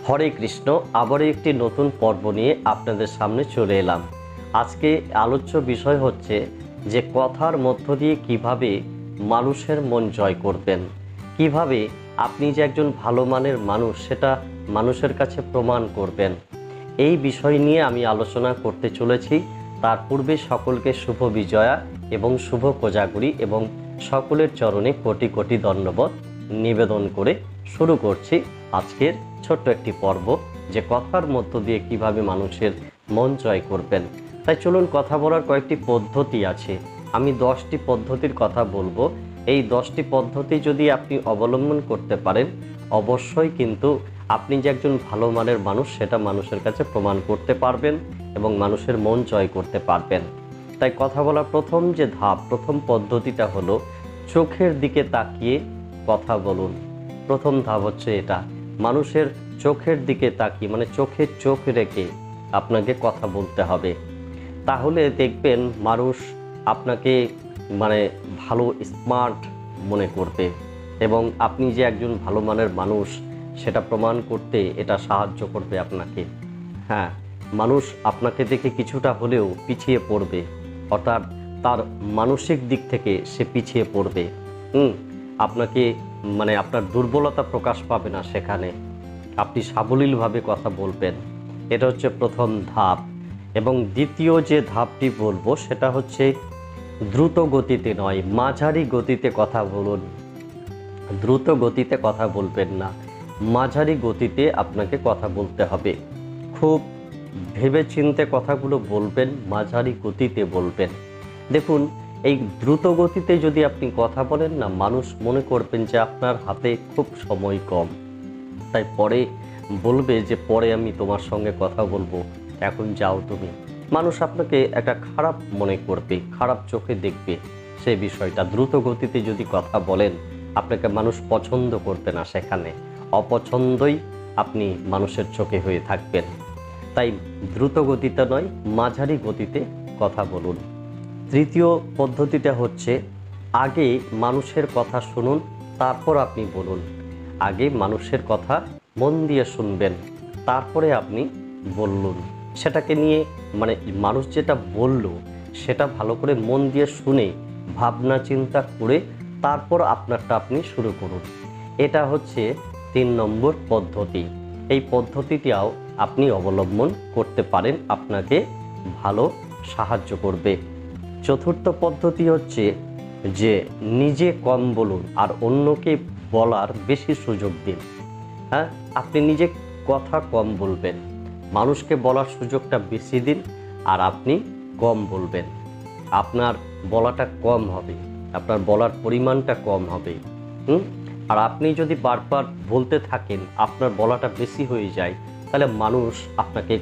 হরে কৃষ্ণ। আবারও একটি নতুন পর্ব নিয়ে আপনাদের সামনে চলে এলাম। আজকে আলোচ্য বিষয় হচ্ছে যে কথার মধ্য দিয়ে কিভাবে মানুষের মন জয় করবেন, কিভাবে আপনি যে একজন ভালো মানের মানুষ সেটা মানুষের কাছে প্রমাণ করবেন। এই বিষয় নিয়ে আমি আলোচনা করতে চলেছি। তার পূর্বে সকলকে শুভ বিজয়া এবং শুভ কোজাগরি এবং সকলের চরণে কোটি কোটি ধন্যবাদ নিবেদন করে শুরু করছি আজকের ছোট্ট একটি পর্ব, যে কথার মধ্য দিয়ে কিভাবে মানুষের মন জয় করবেন। তাই চলুন, কথা বলার কয়েকটি পদ্ধতি আছে। আমি 10টি পদ্ধতির কথা বলবো। এই 10টি পদ্ধতি যদি আপনি অবলম্বন করতে পারেন, অবশ্যই কিন্তু আপনি যে একজন ভালো মানের মানুষ সেটা মানুষের কাছে প্রমাণ করতে পারবেন এবং মানুষের মন জয় করতে পারবেন। তাই কথা বলার প্রথম যে ধাপ, প্রথম পদ্ধতিটা হলো চোখের দিকে তাকিয়ে কথা বলুন। প্রথম ধাপ হচ্ছে এটা, মানুষের চোখের দিকে তাকিয়ে, মানে চোখে চোখ রেখে আপনাকে কথা বলতে হবে। তাহলে দেখবেন মানুষ আপনাকে ভালো স্মার্ট মনে করবে এবং আপনি যে একজন ভালো মানের মানুষ সেটা প্রমাণ করতে এটা সাহায্য করবে আপনাকে। হ্যাঁ, মানুষ আপনাকে দেখে কিছুটা হলেও পিছিয়ে পড়বে, অর্থাৎ তার মানসিক দিক থেকে সে পিছিয়ে পড়বে। আপনাকে আপনার দুর্বলতা প্রকাশ পাবে না সেখানে, আপনি সাবলীলভাবে কথা বলবেন। এটা হচ্ছে প্রথম ধাপ। এবং দ্বিতীয় যে ধাপটি বলবো সেটা হচ্ছে দ্রুত গতিতে নয়, মাঝারি গতিতে কথা বলুন। দ্রুত গতিতে কথা বলবেন না, মাঝারি গতিতে আপনাকে কথা বলতে হবে। খুব ভেবেচিন্তে কথাগুলো বলবেন, মাঝারি গতিতে বলবেন। দেখুন, এই দ্রুত গতিতে যদি আপনি কথা বলেন না, মানুষ মনে করবেন যে আপনার হাতে খুব সময় কম, তাই পরে বলবে যে পরে আমি তোমার সঙ্গে কথা বলবো, এখন যাও তুমি। মানুষ আপনাকে একটা খারাপ মনে করবে, খারাপ চোখে দেখবে। সেই বিষয়টা দ্রুত গতিতে যদি কথা বলেন, আপনাকে মানুষ পছন্দ করবে না, সেখানে অপছন্দই আপনি মানুষের চোখে হয়ে থাকবেন। তাই দ্রুত গতিতে নয়, মাঝারি গতিতে কথা বলুন। তৃতীয় পদ্ধতিটা হচ্ছে আগে মানুষের কথা শুনুন, তারপর আপনি বলুন। আগে মানুষের কথা মন দিয়ে শুনবেন, তারপরে আপনি বলুন। সেটাকে নিয়ে মানুষ যেটা বলল সেটা ভালো করে মন দিয়ে শুনে ভাবনা চিন্তা করে তারপর আপনারটা আপনি শুরু করুন। এটা হচ্ছে 3 নম্বর পদ্ধতি। এই পদ্ধতিটাও আপনি অবলম্বন করতে পারেন, আপনাকে ভালো সাহায্য করবে। চতুর্থ পদ্ধতি হচ্ছে যে নিজে কম বলুন আর অন্যকে বলার বেশি সুযোগ দিন। হ্যাঁ, আপনি নিজে কথা কম বলবেন, মানুষকে বলার সুযোগটা বেশি দিন, আর আপনি কম বলবেন। আপনার বলাটা কম হবে, আপনার বলার পরিমাণটা কম হবে। আর আপনি যদি বারবার বলতে থাকেন, আপনার বলাটা বেশি হয়ে যায়, তাহলে মানুষ আপনাকে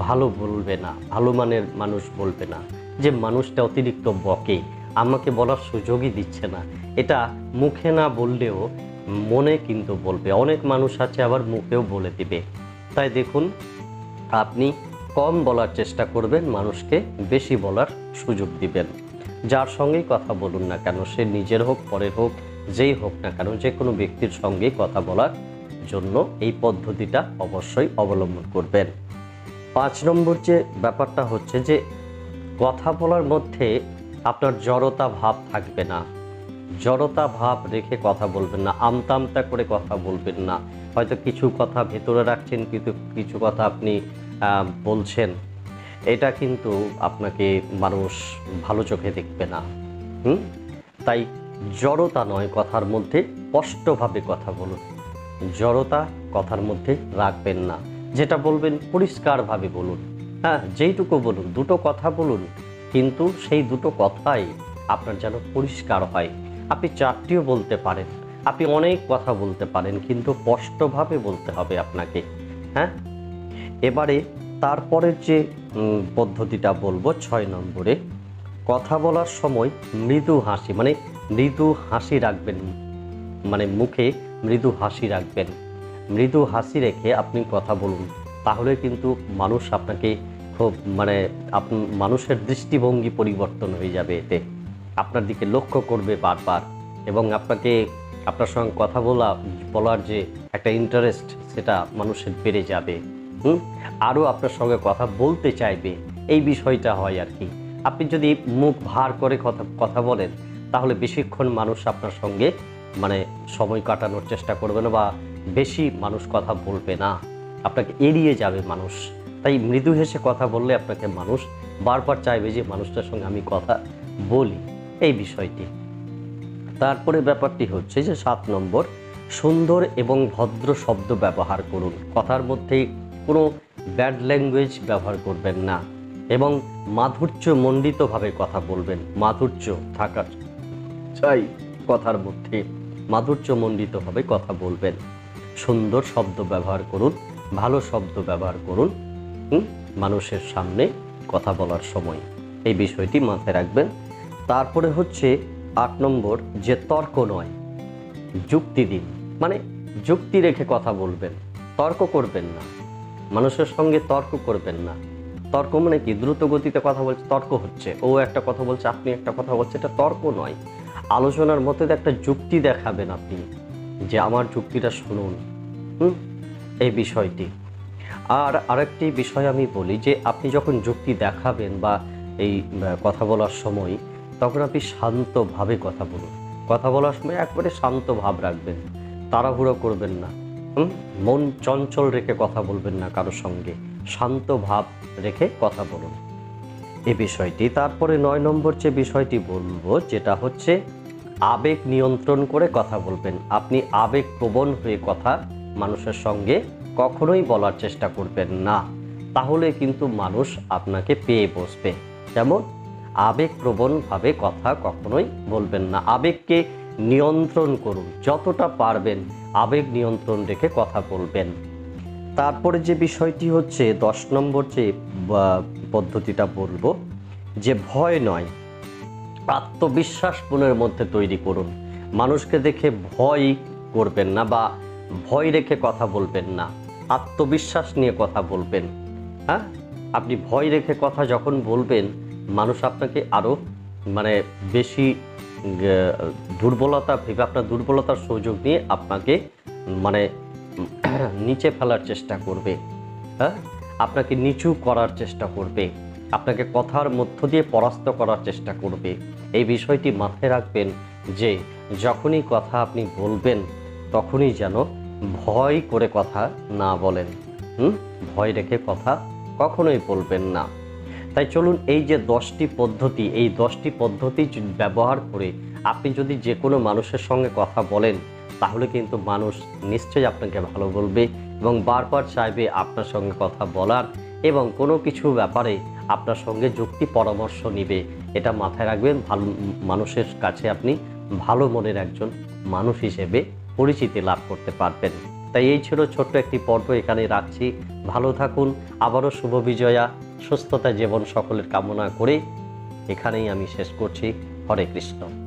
ভালো বলবে না, ভালো মানের মানুষ বলবে না। যে মানুষটা অতিরিক্ত বকে, আমাকে বলার সুযোগই দিচ্ছে না, এটা মুখে না বললেও মনে কিন্তু বলবে। অনেক মানুষ আছে আবার মুখেও বলে দিবে। তাই দেখুন, আপনি কম বলার চেষ্টা করবেন, মানুষকে বেশি বলার সুযোগ দিবেন। যার সঙ্গেই কথা বলুন না কেন, সে নিজের হোক পরের হোক, যেই হোক না কেন, যে কোনো ব্যক্তির সঙ্গে কথা বলার জন্য এই পদ্ধতিটা অবশ্যই অবলম্বন করবেন। 5 নম্বর যে ব্যাপারটা হচ্ছে যে কথা বলার মধ্যে আপনার জড়তা ভাব থাকবে না। জড়তা ভাব রেখে কথা বলবেন না, আমতা আমতা করে কথা বলবেন না। হয়তো কিছু কথা ভেতরে রাখছেন, কিন্তু কিছু কথা আপনি বলছেন, এটা কিন্তু আপনাকে মানুষ ভালো চোখে দেখবে না। তাই জড়তা নয়, কথার মধ্যে স্পষ্টভাবে কথা বলুন। জড়তা কথার মধ্যে রাখবেন না, যেটা বলবেন পরিষ্কারভাবে বলুন। হ্যাঁ, যেইটুকু বলুন, দুটো কথা বলুন, কিন্তু সেই দুটো কথাই আপনার যেন পরিষ্কার হয়। আপনি 4টিও বলতে পারেন, আপনি অনেক কথা বলতে পারেন, কিন্তু স্পষ্টভাবে বলতে হবে আপনাকে। হ্যাঁ, এবারে তারপরের যে পদ্ধতিটা বলবো 6 নম্বরে, কথা বলার সময় মৃদু হাসি, মৃদু হাসি রাখবেন, মুখে মৃদু হাসি রাখবেন। মৃদু হাসি রেখে আপনি কথা বলুন, তাহলে কিন্তু মানুষ আপনাকে খুব মানুষের দৃষ্টিভঙ্গি পরিবর্তন হয়ে যাবে। এতে আপনার দিকে লক্ষ্য করবে বারবার এবং আপনাকে আপনার সঙ্গে কথা বলার যে একটা ইন্টারেস্ট সেটা মানুষের বেড়ে যাবে। আরও আপনার সঙ্গে কথা বলতে চাইবে, এই বিষয়টা হয় আর কি। আপনি যদি মুখ ভার করে কথা বলেন তাহলে বেশিক্ষণ মানুষ আপনার সঙ্গে মানে সময় কাটানোর চেষ্টা করবে না, বা বেশি মানুষ কথা বলবে না, আপনাকে এড়িয়ে যাবে মানুষ। তাই মৃদু হেসে কথা বললে আপনাকে মানুষ বারবার চাইবে যে মানুষটার সঙ্গে আমি কথা বলি, এই বিষয়টি। তারপরে ব্যাপারটি হচ্ছে যে 7 নম্বর, সুন্দর এবং ভদ্র শব্দ ব্যবহার করুন। কথার মধ্যে কোনো ব্যাড ল্যাঙ্গুয়েজ ব্যবহার করবেন না এবং মাধুর্যমণ্ডিতভাবে কথা বলবেন। মাধুর্য থাকার চাই কথার মধ্যে, মাধুর্যমণ্ডিতভাবে কথা বলবেন। সুন্দর শব্দ ব্যবহার করুন, ভালো শব্দ ব্যবহার করুন মানুষের সামনে কথা বলার সময়, এই বিষয়টি মাথায় রাখবেন। তারপরে হচ্ছে 8 নম্বর, যে তর্ক নয় যুক্তি দিন। মানে যুক্তি রেখে কথা বলবেন, তর্ক করবেন না, মানুষের সঙ্গে তর্ক করবেন না। তর্ক মানে কি, দ্রুত গতিতে কথা বলছে, তর্ক হচ্ছে, ও একটা কথা বলছে আপনি একটা কথা বলছে, এটা তর্ক নয়। আলোচনার মধ্যে একটা যুক্তি দেখাবেন আপনি, যে আমার যুক্তিটা শুনুন, এই বিষয়টি। আর আরেকটি বিষয় আমি বলি, যে আপনি যখন যুক্তি দেখাবেন বা এই কথা বলার সময়, তখন আপনি শান্তভাবে কথা বলুন। কথা বলার সময় একবারে শান্ত ভাব রাখবেন, তাড়াহুড়ো করবেন না, মন চঞ্চল রেখে কথা বলবেন না কারোর সঙ্গে, শান্ত ভাব রেখে কথা বলুন, এই বিষয়টি। তারপরে 9 নম্বর যে বিষয়টি বলবো, যেটা হচ্ছে আবেগ নিয়ন্ত্রণ করে কথা বলবেন। আপনি আবেগপ্রবণ হয়ে কথা মানুষের সঙ্গে কখনোই বলার চেষ্টা করবেন না, তাহলে কিন্তু মানুষ আপনাকে পেয়ে বসবে। যেমন আবেগপ্রবণভাবে কথা কখনোই বলবেন না, আবেগকে নিয়ন্ত্রণ করুন, যতটা পারবেন আবেগ নিয়ন্ত্রণ রেখে কথা বলবেন। তারপরে যে বিষয়টি হচ্ছে 10 নম্বর যে পদ্ধতিটা বলবো, যে ভয় নয় আত্মবিশ্বাস মনের মধ্যে তৈরি করুন। মানুষকে দেখে ভয় করবেন না বা ভয় রেখে কথা বলবেন না, আত্মবিশ্বাস নিয়ে কথা বলবেন। হ্যাঁ, আপনি ভয় রেখে কথা যখন বলবেন, মানুষ আপনাকে আরও মানে বেশি দুর্বলতা ভেবে, আপনার দুর্বলতার সুযোগ নিয়ে আপনাকে মানে নিচে ফেলার চেষ্টা করবে। হ্যাঁ, আপনাকে নিচু করার চেষ্টা করবে, আপনাকে কথার মধ্য দিয়ে পরাস্ত করার চেষ্টা করবে। এই বিষয়টি মাথায় রাখবেন যে যখনই কথা আপনি বলবেন তখনই যেন ভয় করে কথা না বলেন, ভয় রেখে কথা কখনোই বলবেন না। তাই চলুন, এই যে 10টি পদ্ধতি, এই 10টি পদ্ধতি ব্যবহার করে আপনি যদি যে কোনো মানুষের সঙ্গে কথা বলেন, তাহলে কিন্তু মানুষ নিশ্চয়ই আপনাকে ভালো বলবে এবং বারবার চাইবে আপনার সঙ্গে কথা বলার এবং কোনো কিছু ব্যাপারে আপনার সঙ্গে যুক্তি পরামর্শ নিবে। এটা মাথায় রাখবেন, ভালো মানুষের কাছে আপনি ভালো মনের একজন মানুষ হিসেবে পরিচিতি লাভ করতে পারবেন। তাই এই ছিল ছোট্ট একটি পর্ব, এখানে রাখছি। ভালো থাকুন, আবারও শুভ বিজয়া, সুস্থতা জীবন সকলের কামনা করে এখানেই আমি শেষ করছি। হরে কৃষ্ণ।